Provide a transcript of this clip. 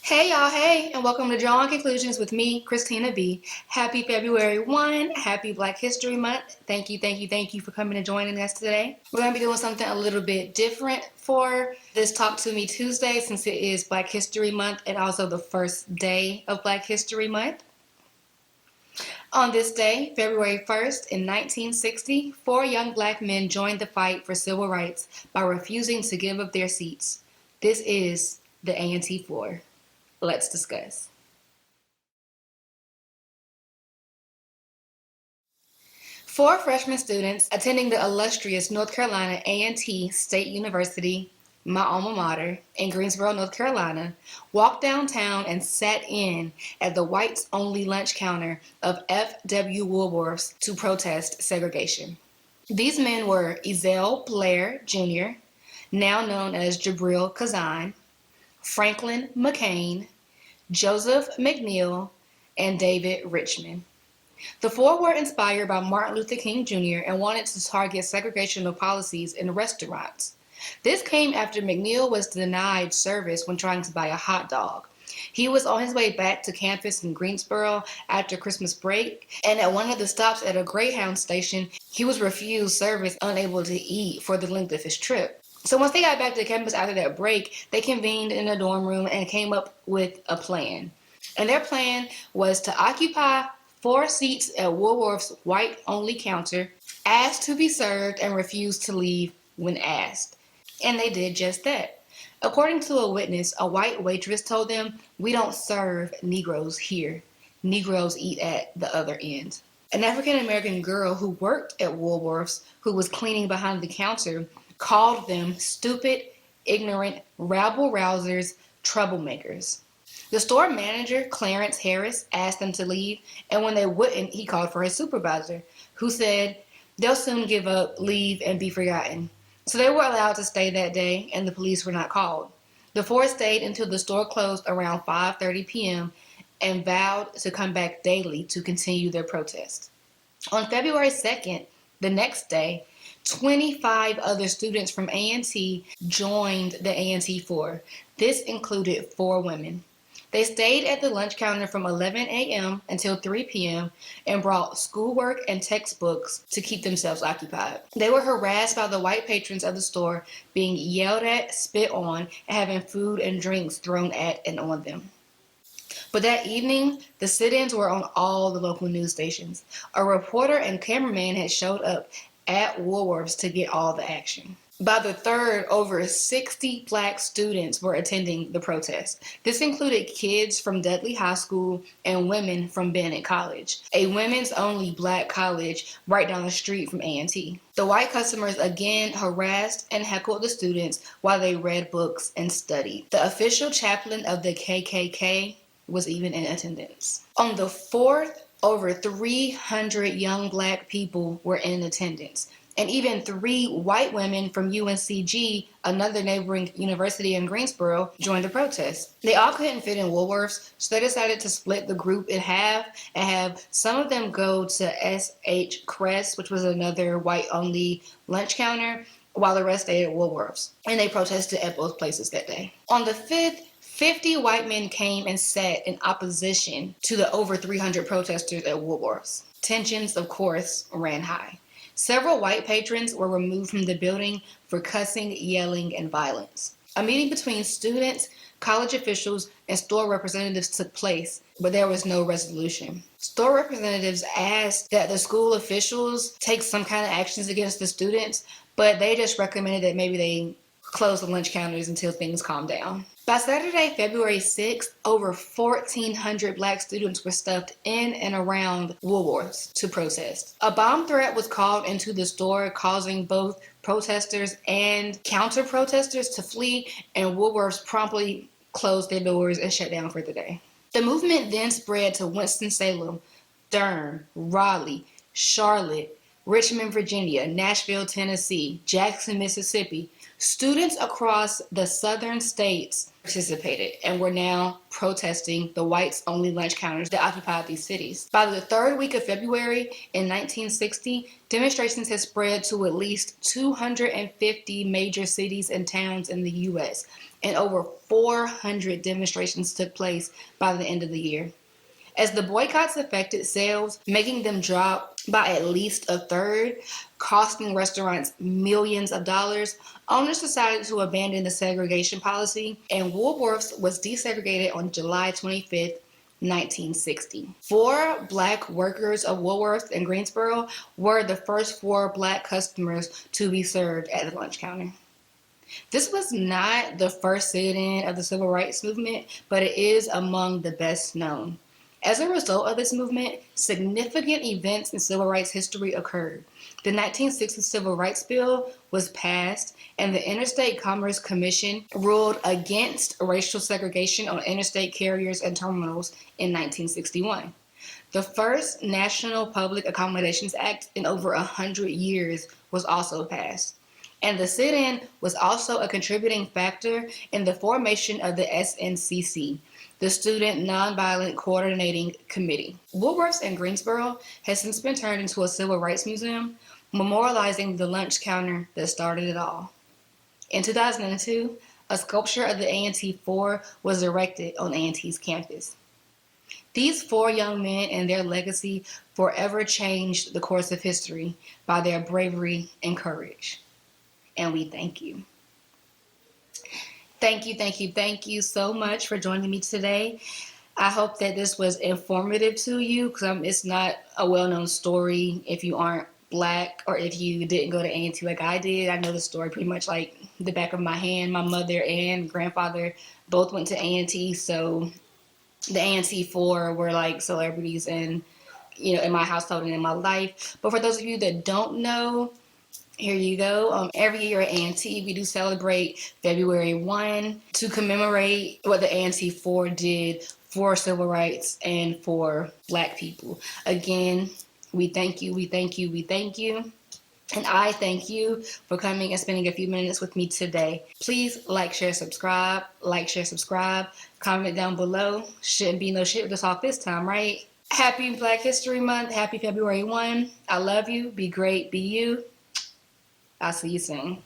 Hey y'all, hey, and welcome to Drawing Conclusions with me, Christina B. Happy February 1, happy Black History Month. Thank you for coming and joining us today. We're going to be doing something a little bit different for this Talk to Me Tuesday since it is Black History Month and also the first day of Black History Month. On this day, February 1st, in 1960, 4 young black men joined the fight for civil rights by refusing to give up their seats. This is the A&T 4. Let's discuss. Four freshman students attending the illustrious North Carolina A&T State University, my alma mater, in Greensboro, North Carolina, walked downtown and sat in at the whites-only lunch counter of F.W. Woolworth's to protest segregation. These men were Ezell Blair, Jr., now known as Jabril Khazan, Franklin McCain, Joseph McNeil, and David Richmond. The four were inspired by Martin Luther King Jr. and wanted to target segregational policies in restaurants. This came after McNeil was denied service when trying to buy a hot dog. He was on his way back to campus in Greensboro after Christmas break, and at one of the stops at a Greyhound station, he was refused service, unable to eat for the length of his trip. So once they got back to campus after that break, they convened in a dorm room and came up with a plan. And their plan was to occupy 4 seats at Woolworth's white-only counter, ask to be served, and refuse to leave when asked. And they did just that. According to a witness, a white waitress told them, "We don't serve Negroes here. Negroes eat at the other end." An African-American girl who worked at Woolworth's, who was cleaning behind the counter, called them stupid, ignorant, rabble-rousers, troublemakers. The store manager, Clarence Harris, asked them to leave, and when they wouldn't, he called for his supervisor, who said, "They'll soon give up, leave, and be forgotten." So they were allowed to stay that day, and the police were not called. The four stayed until the store closed around 5:30 p.m. and vowed to come back daily to continue their protest. On February 2nd, the next day, 25 other students from A&T joined the A&T 4. This included 4 women. They stayed at the lunch counter from 11 a.m. until 3 p.m. and brought schoolwork and textbooks to keep themselves occupied. They were harassed by the white patrons of the store, being yelled at, spit on, and having food and drinks thrown at and on them. But that evening, the sit-ins were on all the local news stations. A reporter and cameraman had showed up at Woolworth's to get all the action. By the 3rd, over 60 black students were attending the protest. This included kids from Dudley High School and women from Bennett College, a women's-only black college right down the street from A&T. The white customers again harassed and heckled the students while they read books and studied. The official chaplain of the KKK was even in attendance. On the 4th, over 300 young black people were in attendance, and even 3 white women from UNCG, another neighboring university in Greensboro, joined the protest. They all couldn't fit in Woolworth's, so they decided to split the group in half and have some of them go to S.H. Crest, which was another white-only lunch counter, while the rest stayed at Woolworth's. And they protested at both places that day. On the 5th, 50 white men came and sat in opposition to the over 300 protesters at Woolworth's. Tensions, of course, ran high. Several white patrons were removed from the building for cussing, yelling, and violence. A meeting between students, college officials, and store representatives took place, but there was no resolution. Store representatives asked that the school officials take some kind of actions against the students, but they just recommended that maybe they close the lunch counters until things calmed down. By Saturday, February 6th, over 1,400 black students were stuffed in and around Woolworth's to protest. A bomb threat was called into the store, causing both protesters and counter-protesters to flee, and Woolworth's promptly closed their doors and shut down for the day. The movement then spread to Winston-Salem, Durham, Raleigh, Charlotte, Richmond, Virginia, Nashville, Tennessee, Jackson, Mississippi. Students across the southern states participated and were now protesting the whites-only lunch counters that occupied these cities. By the third week of February in 1960, demonstrations had spread to at least 250 major cities and towns in the U.S., and over 400 demonstrations took place by the end of the year. As the boycotts affected sales, making them drop by at least a third, costing restaurants millions of dollars, owners decided to abandon the segregation policy, and Woolworths was desegregated on July 25th, 1960. 4 black workers of Woolworths in Greensboro were the first 4 black customers to be served at the lunch counter. This was not the first sit-in of the civil rights movement, but it is among the best known. As a result of this movement, significant events in civil rights history occurred. The 1960 Civil Rights Bill was passed, and the Interstate Commerce Commission ruled against racial segregation on interstate carriers and terminals in 1961. The first National Public Accommodations Act in over 100 years was also passed. And the sit-in was also a contributing factor in the formation of the SNCC, the Student Nonviolent Coordinating Committee. Woolworths in Greensboro has since been turned into a civil rights museum, memorializing the lunch counter that started it all. In 2002, a sculpture of the A&T 4 was erected on A&T's campus. These 4 young men and their legacy forever changed the course of history by their bravery and courage. And we thank you. Thank you so much for joining me today. I hope that this was informative to you, because it's not a well-known story if you aren't black or if you didn't go to A&T like I did. I know the story pretty much like the back of my hand. My mother and grandfather both went to A&T, so the A&T 4 were like celebrities in my household and in my life. But for those of you that don't know, here you go. Every year at A&T, we do celebrate February 1 to commemorate what the A&T 4 did for civil rights and for black people. Again, we thank you. And I thank you for coming and spending a few minutes with me today. Please like, share, subscribe. Comment down below. Shouldn't be no shit to talk this time, right? Happy Black History Month. Happy February 1. I love you. Be great. Be you. I'll see you soon.